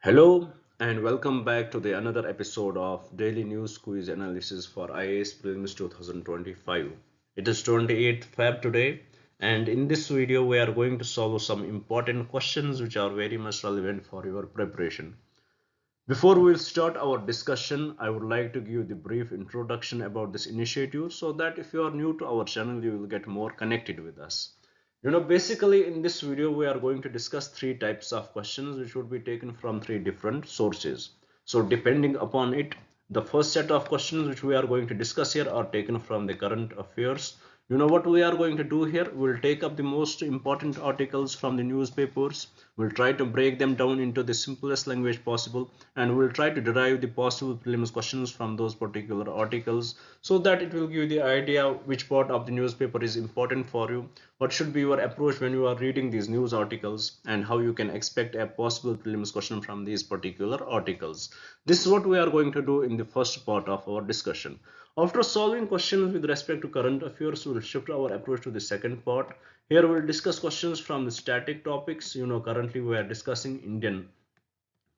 Hello and welcome back to the another episode of Daily News Quiz Analysis for IAS Prelims 2025. It is 28th Feb today, and in this video we are going to solve some important questions which are very much relevant for your preparation. Before we start our discussion, I would like to give the brief introduction about this initiative so that if you are new to our channel, you will get more connected with us. Basically in this video, we are going to discuss three types of questions which would be taken from three different sources. So depending upon it, the first set of questions which we are going to discuss here are taken from the current affairs. What we are going to do here? We'll take up the most important articles from the newspapers. We'll try to break them down into the simplest language possible, and we'll try to derive the possible prelims questions from those particular articles so that it will give you the idea which part of the newspaper is important for you, what should be your approach when you are reading these news articles, and how you can expect a possible prelims question from these particular articles. This is what we are going to do in the first part of our discussion. After solving questions with respect to current affairs, we will shift our approach to the second part. Here we will discuss questions from the static topics. Currently we are discussing Indian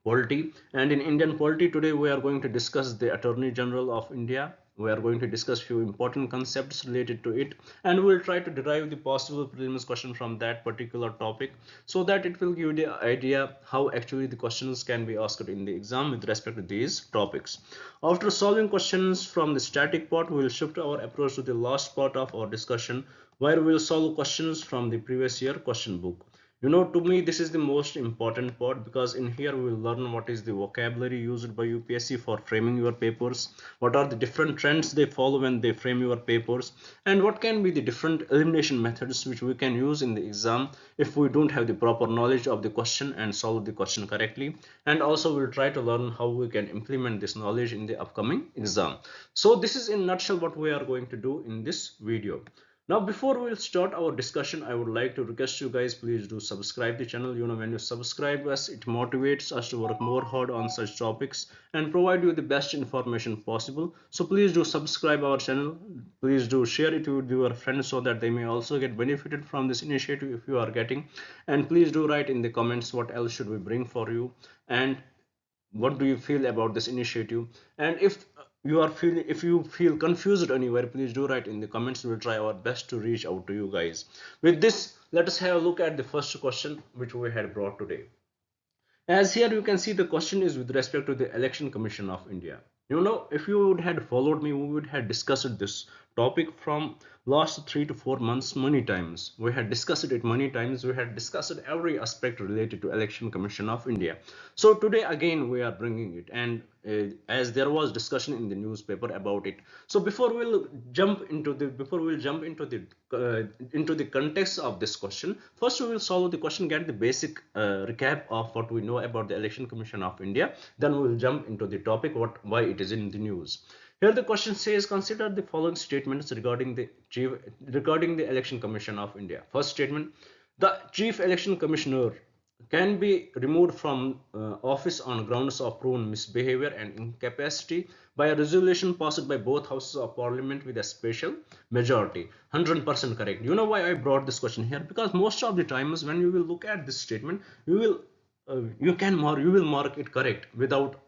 polity, and in Indian polity today we are going to discuss the Attorney General of India. We are going to discuss few important concepts related to it, and we will try to derive the possible prelims question from that particular topic so that it will give you the idea how actually the questions can be asked in the exam with respect to these topics. After solving questions from the static part, we will shift our approach to the last part of our discussion, where we will solve questions from the previous year question book. To me, this is the most important part, because in here we will learn what is the vocabulary used by UPSC for framing your papers, what are the different trends they follow when they frame your papers, and what can be the different elimination methods which we can use in the exam if we don't have the proper knowledge of the question and solve the question correctly. And also we'll try to learn how we can implement this knowledge in the upcoming exam. So this is in a nutshell what we are going to do in this video. Now, before we'll start our discussion, I would like to request you guys, please do subscribe the channel. When you subscribe us, it motivates us to work more hard on such topics and provide you the best information possible. So please do subscribe our channel. Please do share it with your friends so that they may also get benefited from this initiative if you are getting. And please do write in the comments what else should we bring for you, and what do you feel about this initiative. And if you feel confused anywhere, please do write in the comments. We'll try our best to reach out to you guys. With this, let us have a look at the first question which we had brought today. As here you can see, the question is with respect to the Election Commission of India. If you would had followed me, we would have discussed this topic from last 3 to 4 months many times. We had discussed it many times. We had discussed every aspect related to Election Commission of India. So today again we are bringing it, and as there was discussion in the newspaper about it. So before we'll jump into the context of this question, first we will solve the question, get the basic recap of what we know about the Election Commission of India. Then we will jump into the topic, why it is in the news. Here the question says, consider the following statements regarding the Election Commission of India. First statement: the Chief Election Commissioner can be removed from office on grounds of proven misbehavior and incapacity by a resolution passed by both houses of parliament with a special majority. 100% correct. You know why I brought this question here? Because most of the times when you will look at this statement, you will mark it correct without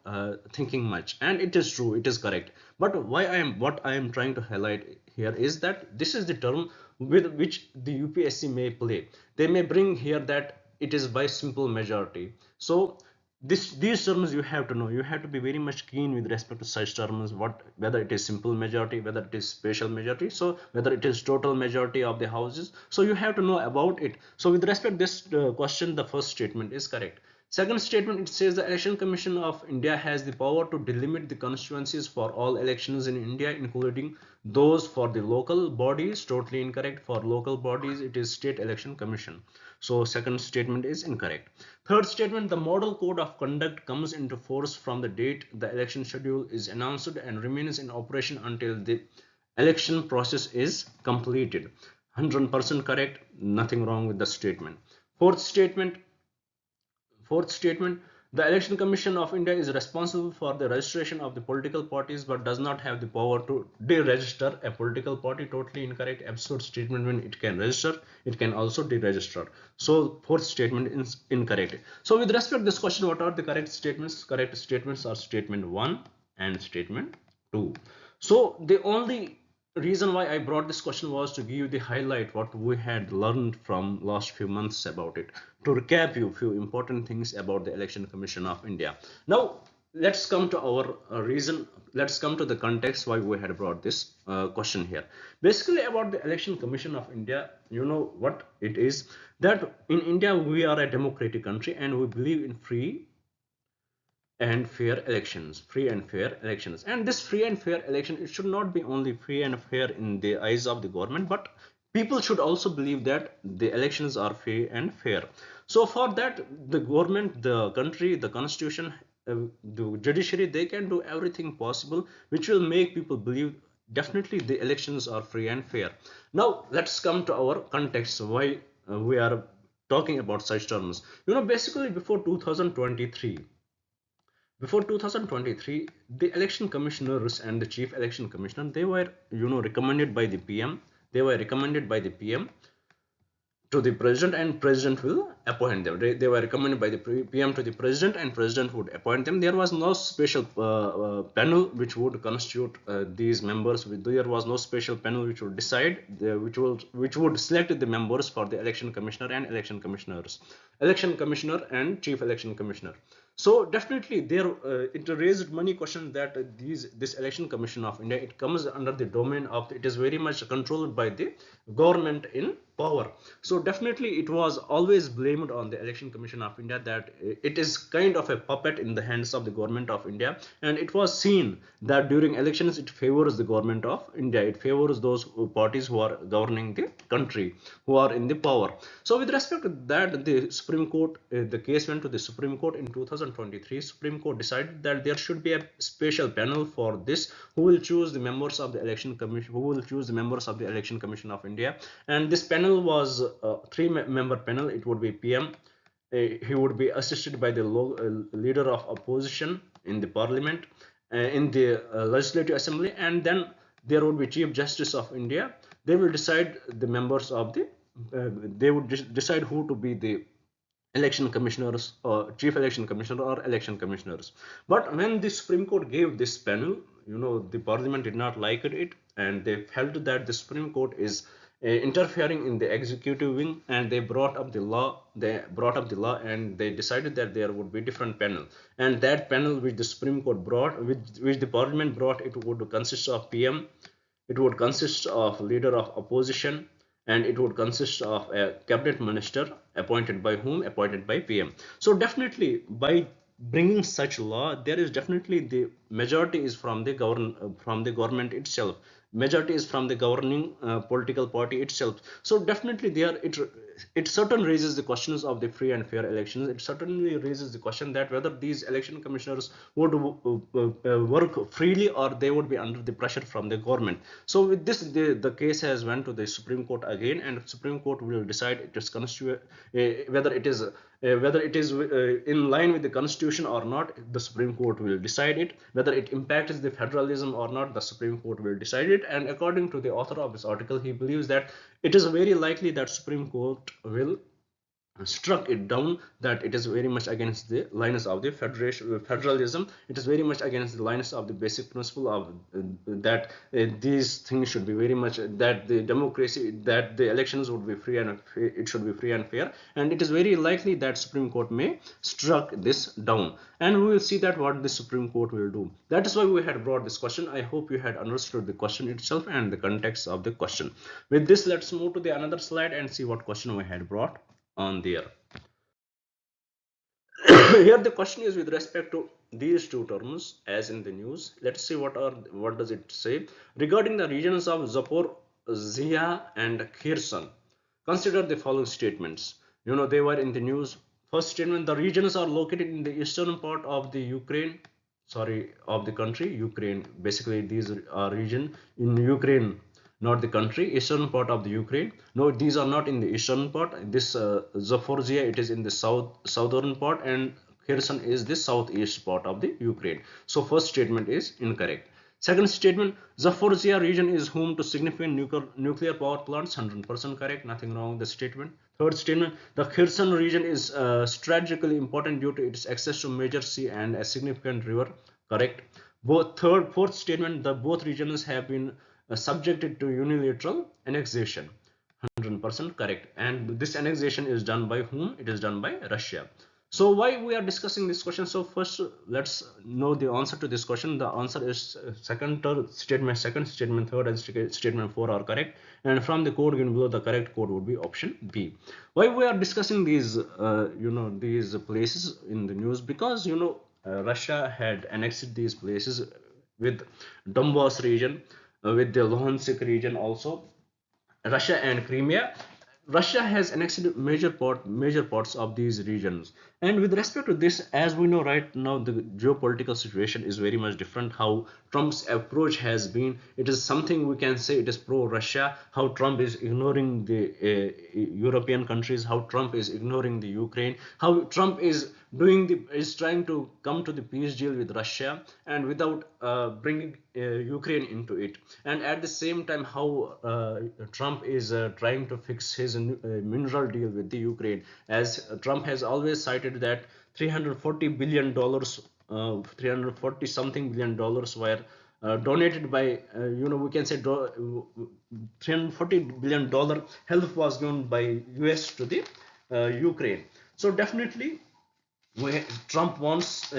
thinking much, and it is true, it is correct. But what I am trying to highlight here is that this is the term with which the UPSC may play. They may bring here that it is by simple majority. So these terms you have to know. You have to be very much keen with respect to such terms, whether it is simple majority, whether it is special majority, so whether it is total majority of the houses. So you have to know about it. So with respect to this question, the first statement is correct. Second statement, it says the Election Commission of India has the power to delimit the constituencies for all elections in India, including those for the local bodies. Totally incorrect. For local bodies, it is State Election Commission. So second statement is incorrect. Third statement, the model code of conduct comes into force from the date the election schedule is announced and remains in operation until the election process is completed. 100% correct. Nothing wrong with the statement. Fourth statement, The Election Commission of India is responsible for the registration of the political parties but does not have the power to deregister a political party. Totally incorrect. Absurd statement. When it can register, it can also deregister. So fourth statement is incorrect. So with respect to this question, what are the correct statements? Correct statements are statement 1 and statement 2. So the only reason why I brought this question was to give you the highlight what we had learned from last few months about it, to recap you few important things about the Election Commission of India. Now let's come to our reason, let's come to the context why we had brought this question here. Basically about the Election Commission of India, you know what it is, that in India we are a democratic country and we believe in free and fair elections, and this free and fair election, it should not be only free and fair in the eyes of the government, but people should also believe that the elections are free and fair. So for that, the government, the country, the constitution, the judiciary, they can do everything possible which will make people believe definitely the elections are free and fair. Now let's come to our context why we are talking about such terms. Basically before 2023, the election commissioners and the chief election commissioner, they were recommended by the PM. They were recommended by the PM to the president, and president will appoint them. They were recommended by the PM to the president, and president would appoint them. There was no special panel which would constitute these members. There was no special panel which would decide which would select the members for the election commissioner and election commissioner and chief election commissioner. So definitely there it raised many questions that this election commission of India, it comes under the domain of, it is very much controlled by the government in power. So definitely it was always blamed on the election commission of India that it is kind of a puppet in the hands of the government of India, and it was seen that during elections it favors the government of India, it favors those parties who are governing the country, who are in the power. So with respect to that, the Supreme Court, the case went to the Supreme Court in 2023. Supreme Court decided that there should be a special panel for this, who will choose the members of the election commission, of India. And this panel was a three-member panel. It would be PM. He would be assisted by the leader of opposition in the parliament, in the legislative assembly, and then there would be Chief Justice of India. They will decide the members of the they would decide who to be the election commissioners, or chief election commissioner, or election commissioners. But when the Supreme Court gave this panel, the parliament did not like it, and they felt that the Supreme Court is interfering in the executive wing, and they brought up the law. And they decided that there would be different panel, and that panel which the Supreme Court brought, which the parliament brought, it would consist of PM, it would consist of leader of opposition, and it would consist of a cabinet minister appointed by whom? Appointed by PM. So definitely by bringing such law, there is definitely the majority is from the government itself. Majority is from the governing political party itself. So definitely there it certainly raises the questions of the free and fair elections. It certainly raises the question that whether these election commissioners would work freely, or they would be under the pressure from the government. So with this, the case has went to the Supreme Court again, and Supreme Court will decide it is whether it is in line with the constitution or not. The Supreme Court will decide it. Whether it impacts the federalism or not, the Supreme Court will decide it. And according to the author of this article, he believes that it is very likely that Supreme Court will struck it down, that it is very much against the lines of the federalism. It is very much against the lines of the basic principle of that these things should be very much, that the democracy, that the elections would be free, and it should be free and fair, and it is very likely that Supreme Court may struck this down. And we will see that what the Supreme Court will do. That is why we had brought this question. I hope you had understood the question itself and the context of the question. With this, let's move to the another slide and see what question we had brought on there. Here the question is with respect to these two terms as in the news. Let's see what does it say regarding the regions of Zaporizhzhia and Kherson. Consider the following statements. They were in the news. First statement: the regions are located in the eastern part of the country Ukraine. Basically, these are region in Ukraine, not the country, eastern part of the Ukraine. No, these are not in the eastern part. This Zaporizhzhia, it is in the southern part, and Kherson is the southeast part of the Ukraine. So first statement is incorrect. Second statement, Zaporizhia region is home to significant nuclear power plants. 100% correct. Nothing wrong with the statement. Third statement, the Kherson region is strategically important due to its access to major sea and a significant river. Correct. Fourth statement, the both regions have been subjected to unilateral annexation. 100% correct. And this annexation is done by whom? It is done by Russia. So why we are discussing this question? So first let's know the answer to this question. The answer is second statement, third and statement 4 are correct. And from the code given below, the correct code would be option B. Why we are discussing these these places in the news? Because Russia had annexed these places with Donbass region, with the Luhansk region also, Russia and Crimea. Russia has annexed major parts of these regions. And with respect to this, as we know right now, the geopolitical situation is very much different. How Trump's approach has been, it is something we can say it is pro-Russia. How Trump is ignoring the European countries, how Trump is ignoring the Ukraine, how Trump is trying to come to the peace deal with Russia and without bringing Ukraine into it. And at the same time, how Trump is trying to fix his mineral deal with the Ukraine, as Trump has always cited that 340 billion dollars, 340 something billion dollars were donated by we can say 340 billion dollar help was given by US to the Ukraine. So definitely Trump wants,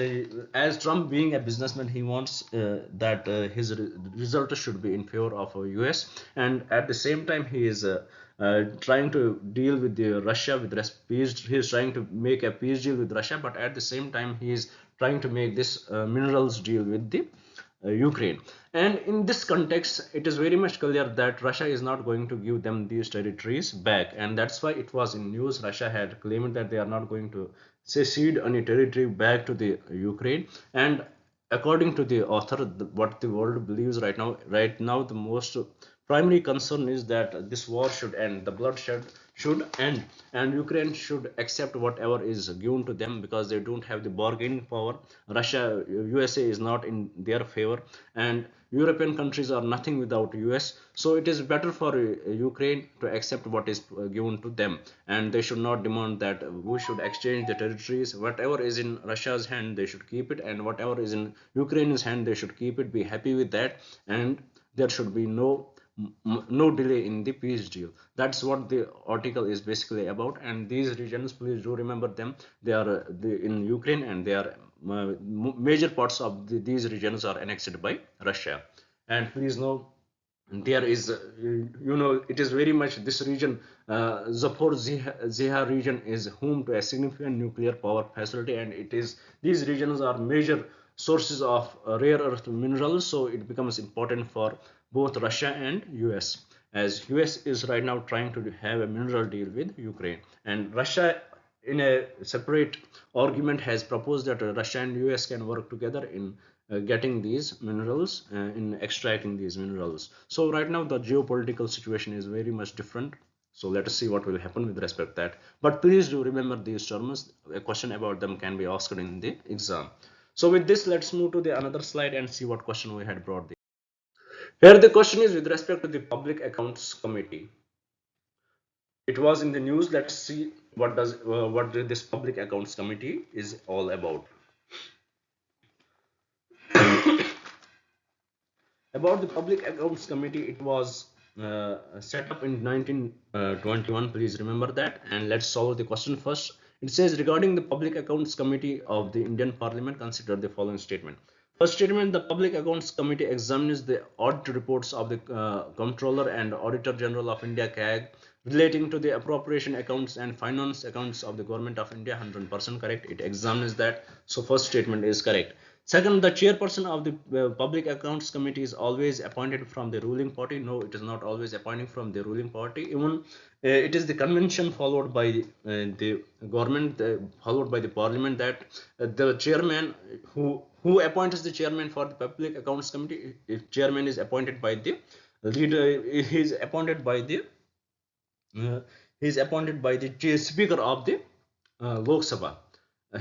as Trump being a businessman, he wants that his result should be in favor of US, and at the same time he is trying to deal with the Russia with peace. He is trying to make a peace deal with Russia, but at the same time he is trying to make this minerals deal with the Ukraine. And in this context, it is very much clear that Russia is not going to give them these territories back, and that's why it was in news. Russia had claimed that they are not going to cede any territory back to the Ukraine. And according to the author, what the world believes right now, the most primary concern is that this war should end, the bloodshed should end, and Ukraine should accept whatever is given to them because they don't have the bargaining power. Russia, USA is not in their favor, and European countries are nothing without US. So it is better for Ukraine to accept what is given to them, and they should not demand that we should exchange the territories. Whatever is in Russia's hand, they should keep it, and whatever is in Ukraine's hand, they should keep it. Be happy with that, and there should be no delay in the peace deal. That's what the article is basically about. And these regions, please do remember them. They are in Ukraine, and they are major parts of these regions are annexed by Russia. And please know there is it is very much this region, Zaporizhia region is home to a significant nuclear power facility, and it is these regions are major sources of rare earth minerals. So it becomes important for both Russia and US, as US is right now trying to have a mineral deal with Ukraine, and Russia in a separate argument has proposed that Russia and US can work together in getting these minerals, in extracting these minerals. So right now the geopolitical situation is very much different. So let us see what will happen with respect to that. But please do remember these terms. A question about them can be asked in the exam. So with this, let's move to the another slide and see what question we had brought. Here the question is with respect to the Public Accounts Committee. It was in the news. Let's see what this Public Accounts Committee is all about. About the Public Accounts Committee, it was set up in 1921. Please remember that. And let's solve the question first. It says, regarding the Public Accounts Committee of the Indian Parliament, consider the following statement. First statement, the Public Accounts Committee examines the audit reports of the Comptroller and Auditor General of India (CAG) relating to the appropriation accounts and finance accounts of the Government of India. 100% correct. It examines that. So first statement is correct. Second, the chairperson of the Public Accounts Committee is always appointed from the ruling party. No, it is not always appointing from the ruling party. Even it is the convention followed by the government, followed by the parliament, that the chairman who appoints the chairman for the Public Accounts Committee. If chairman is appointed by the leader, he is appointed by the uh, speaker of the Lok Sabha.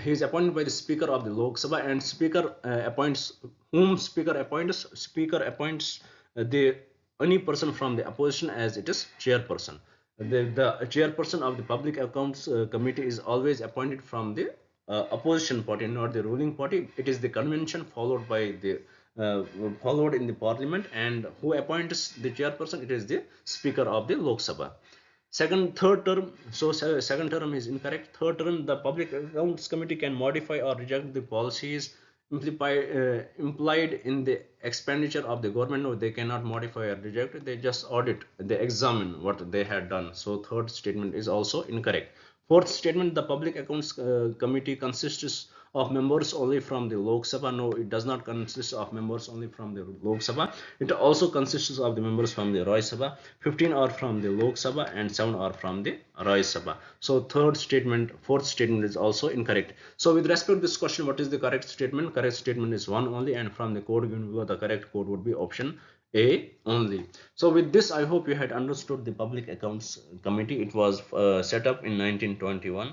he is appointed by the Speaker of the Lok Sabha, and Speaker appoints whom Speaker appoints. Speaker appoints the any person from the opposition as it is chairperson. The chairperson of the Public Accounts Committee is always appointed from the opposition party, not the ruling party. It is the convention followed by the uh, followed in the parliament, and who appoints the chairperson? It is the Speaker of the Lok Sabha. Third term, so second term is incorrect. Third term, the Public Accounts Committee can modify or reject the policies implied in the expenditure of the government. No, they cannot modify or reject it. They just audit, they examine what they had done. So third statement is also incorrect. Fourth statement, the Public Accounts Committee consists of members only from the Lok Sabha. No, it does not consist of members only from the Lok Sabha. It also consists of the members from the Rajya Sabha. 15 are from the Lok Sabha and 7 are from the Rajya Sabha. So fourth statement is also incorrect. So with respect to this question, what is the correct statement? Correct statement is 1 only, and from the code given below, the correct code would be option A only. So with this, I hope you had understood the Public Accounts Committee. It was set up in 1921,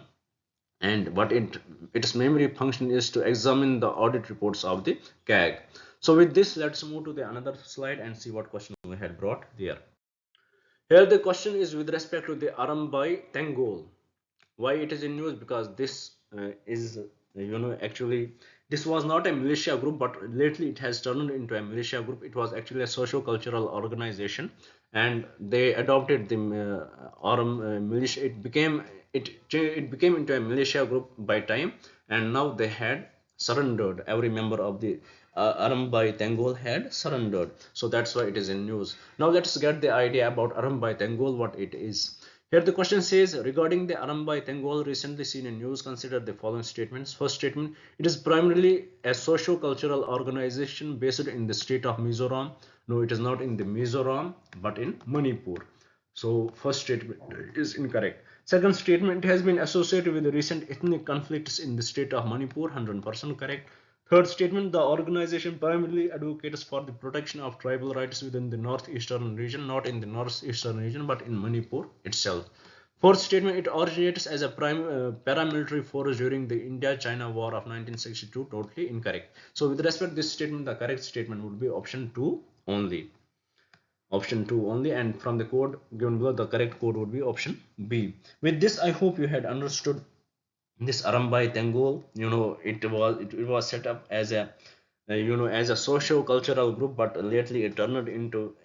and what its primary function is to examine the audit reports of the CAG. So with this, let's move to the another slide and see what question we had brought there. Here the question is with respect to the Arambai Tengol. Why it is in news? Because this is actually this was not a militia group, but lately it has turned into a militia group. It was actually a socio-cultural organization, and they adopted the militia. It became into a militia group by time, and now they had surrendered. Every member of the Arambai Tengol had surrendered. So that's why it is in news. Now let's get the idea about Arambai Tengol, what it is. Here the question says, regarding the Arambai Tengol recently seen in news, consider the following statements. First statement, it is primarily a socio-cultural organization based in the state of Mizoram. No, it is not in the Mizoram, but in Manipur. So first statement is incorrect. Second statement, it has been associated with the recent ethnic conflicts in the state of Manipur. 100% correct. Third statement, the organization primarily advocates for the protection of tribal rights within the northeastern region, not in the northeastern region, but in Manipur itself. Fourth statement, it originates as a paramilitary force during the India-China War of 1962. Totally incorrect. So with respect to this statement, the correct statement would be option 2 only. Option 2 only, and from the code given below, the correct code would be option B. With this, I hope you had understood this Arambai Tengol. It was set up as a as a socio-cultural group, but lately it turned into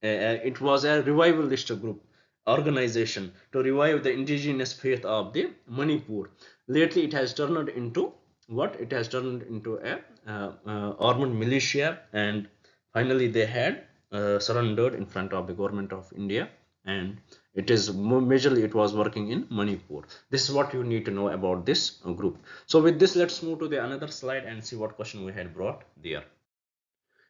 it was a revivalist group organization to revive the indigenous faith of the Manipur. Lately it has turned into what? It has turned into a armed militia, and finally they had surrendered in front of the government of India, and it is majorly it was working in Manipur. This is what you need to know about this group. So with this, let's move to the another slide and see what question we had brought there.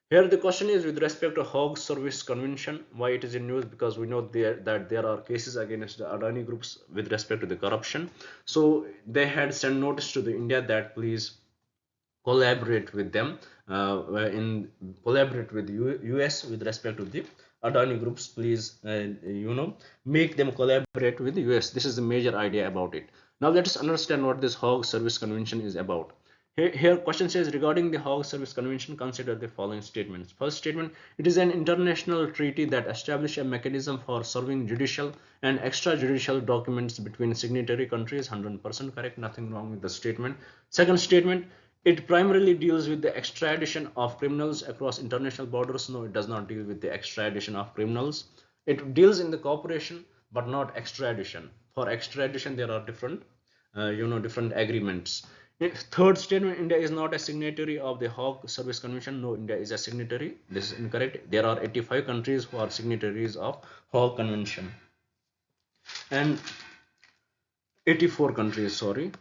Here the question is with respect to Hog Service Convention. Why it is in news? Because we know that there are cases against the Adani groups with respect to the corruption. So they had sent notice to the India that please collaborate with them, collaborate with US with respect to the Adani groups. Please make them collaborate with the US. This is the major idea about it. Now let us understand what this Hog Service Convention is about. Here question says, regarding the Hog Service Convention, consider the following statements. First statement, it is an international treaty that establishes a mechanism for serving judicial and extrajudicial documents between signatory countries. 100% correct, nothing wrong with the statement. Second statement, it primarily deals with the extradition of criminals across international borders. No, it does not deal with the extradition of criminals. It deals in the cooperation, but not extradition. For extradition, there are different different agreements. Third statement, India is not a signatory of the Hague Service Convention. No, India is a signatory. This is incorrect. There are 85 countries who are signatories of Hague Convention, and 84 countries, sorry.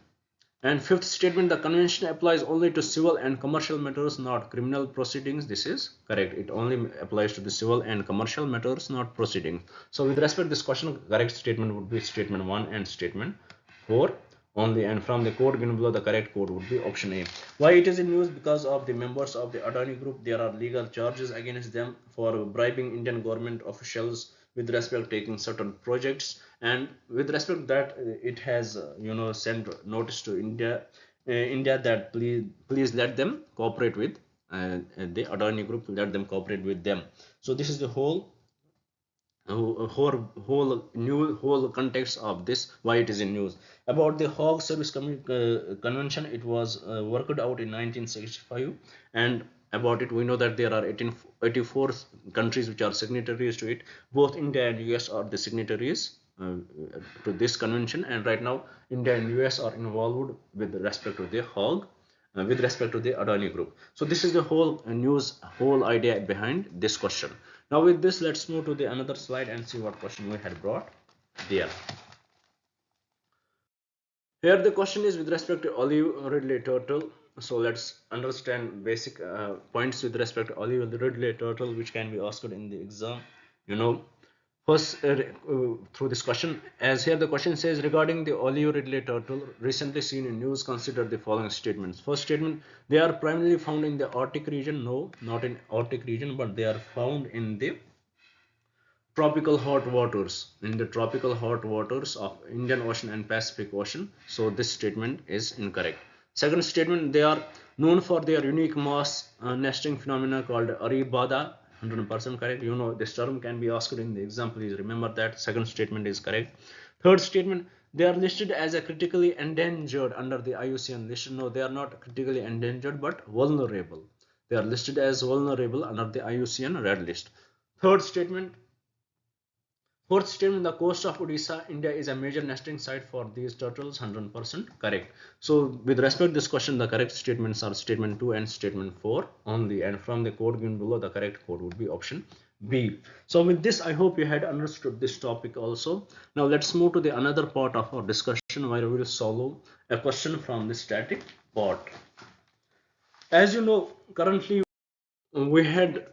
And fifth statement, the convention applies only to civil and commercial matters, not criminal proceedings. This is correct. It only applies to the civil and commercial matters, not proceedings. So with respect to this question, correct statement would be statement 1 and statement 4 only, and from the code given below, the correct code would be option A. Why it is in news? Because of the members of the Adani group, there are legal charges against them for bribing Indian government officials with respect to taking certain projects, and with respect to that, it has sent notice to India India that please let them cooperate with the Adani group, let them cooperate with them. So this is the whole context of this, why it is in news. About the Hague Service Convention, it was worked out in 1965, and about it we know that there are 84 countries which are signatories to it. Both India and US are the signatories to this convention, and right now India and US are involved with respect to the Hague, with respect to the Adani group. So this is the whole whole idea behind this question. Now with this, let's move to the another slide and see what question we had brought there. Here the question is with respect to olive ridley turtle. So let's understand basic points with respect to olive ridley turtle, which can be asked in the exam. You know, first through this question, as here the question says, regarding the olive ridley turtle recently seen in news, consider the following statements. First statement: they are primarily found in the Arctic region. No, not in Arctic region, but they are found in the tropical hot waters, in the tropical hot waters of Indian Ocean and Pacific Ocean. So this statement is incorrect. Second statement: they are known for their unique mass nesting phenomena called aribada. 100% correct. You know, this term can be asked in the exam. Please remember that. Second statement is correct. Third statement: they are listed as a critically endangered under the IUCN list. No, they are not critically endangered but vulnerable. They are listed as vulnerable under the IUCN red list. Third statement: fourth statement: the coast of Odisha, India is a major nesting site for these turtles. 100% correct. So with respect to this question, the correct statements are statement 2 and statement 4 only, and from the code given below, the correct code would be option B. So with this, I hope you had understood this topic also. Now let's move to the another part of our discussion, where we will solve a question from the static part. As you know, currently we had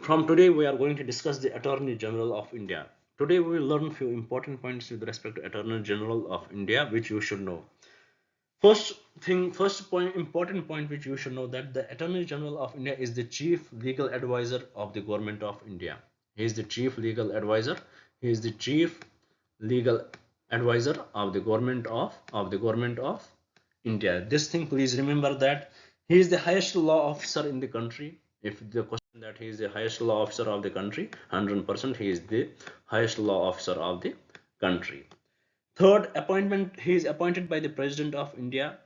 from today we are going to discuss the Attorney General of India. Today we will learn few important points with respect to Attorney General of India, which you should know. First point, important point which you should know, that the Attorney General of India is the chief legal advisor of the government of India. He is the chief legal advisor. He is the chief legal advisor of the government of India. This thing, please remember that he is the highest law officer in the country. If the question that he is the highest law officer of the country, 100% he is the highest law officer of the country. Third appointment, he is appointed by the President of India.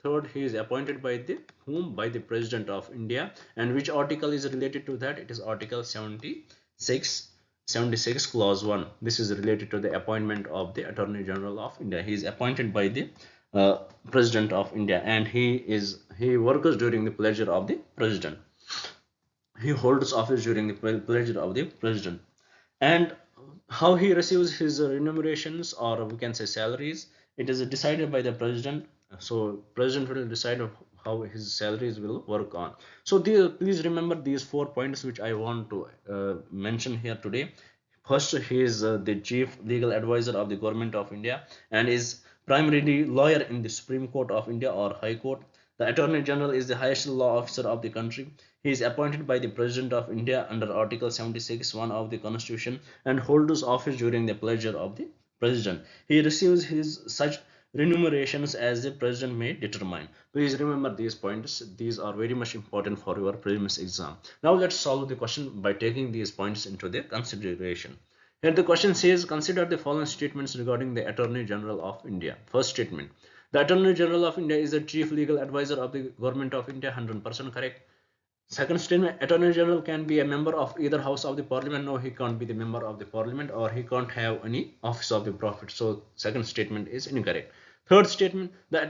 Third, he is appointed by the whom? By the President of India. And which article is related to that? It is Article 76 Clause 1. This is related to the appointment of the Attorney General of India. He is appointed by the President of India, and he works during the pleasure of the President. He holds office during the pleasure of the President. And how he receives his remunerations, or we can say salaries, it is decided by the President. So President will decide how his salaries will work on. So please remember these 4 points which I want to mention here today. First, he is the chief legal advisor of the government of India and is primarily lawyer in the Supreme Court of India or High Court. The Attorney General is the highest law officer of the country. He is appointed by the President of India under Article 76(1) of the Constitution and holds office during the pleasure of the President. He receives his such remunerations as the President may determine. Please remember these points. These are very much important for your prelims exam. Now let's solve the question by taking these points into the consideration. Here the question says, consider the following statements regarding the Attorney General of India. First statement: the Attorney General of India is the chief legal advisor of the government of India. 100% correct. Second statement: Attorney General can be a member of either house of the parliament. No, he can't be the member of the parliament, or he can't have any office of the prophet. So second statement is incorrect. Third statement: the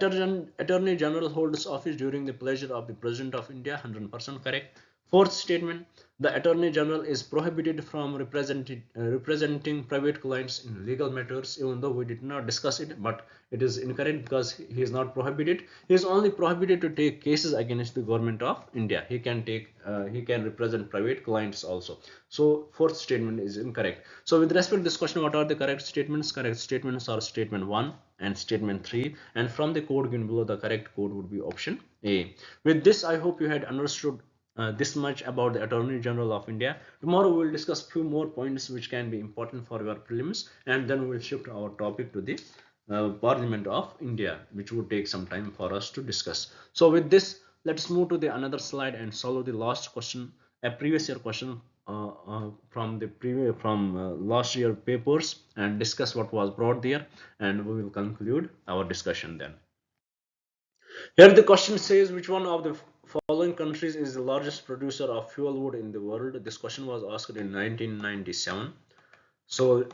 Attorney General holds office during the pleasure of the President of India. 100% correct. Fourth statement: the Attorney General is prohibited from representing private clients in legal matters. Even though we did not discuss it, but it is incorrect because he is not prohibited. He is only prohibited to take cases against the government of India. He can represent private clients also. So fourth statement is incorrect. So with respect to this question, what are the correct statements? Correct statements are statement 1 and statement 3, and from the code given below, the correct code would be option A. With this, I hope you had understood this much about the Attorney General of India. Tomorrow we will discuss few more points which can be important for your prelims, and then we will shift our topic to the Parliament of India, which would take some time for us to discuss. So with this, let's move to the another slide and solve the last question, a previous year question from the previous from last year papers, and discuss what was brought there, and we will conclude our discussion then. Here the question says, which one of the following countries is the largest producer of fuel wood in the world? This question was asked in 1997. So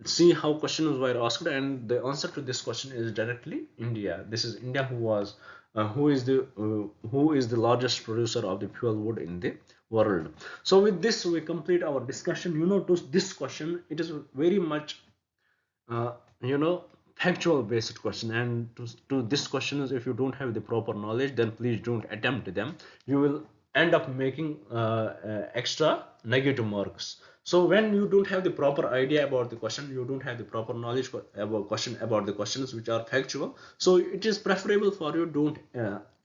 see how questions were asked, and the answer to this question is directly India. This is India who is the largest producer of the fuel wood in the world. So with this we complete our discussion. To this question, it is very much uh, you know factual based question, and to this question is, if you don't have the proper knowledge, then please don't attempt them. You will end up making extra negative marks. So when you don't have the proper idea about the question, you don't have the proper knowledge about the questions which are factual, so it is preferable for you don't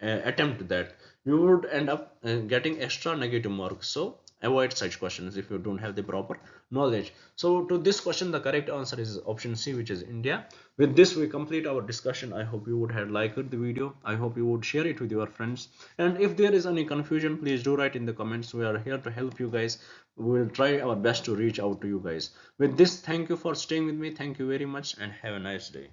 attempt that. You would end up getting extra negative marks. So avoid such questions if you don't have the proper knowledge. So to this question, the correct answer is option C, which is India. With this we complete our discussion. I hope you would have liked the video. I hope you would share it with your friends, and if there is any confusion, please do write in the comments. We are here to help you guys. We will try our best to reach out to you guys. With this, thank you for staying with me. Thank you very much, and have a nice day.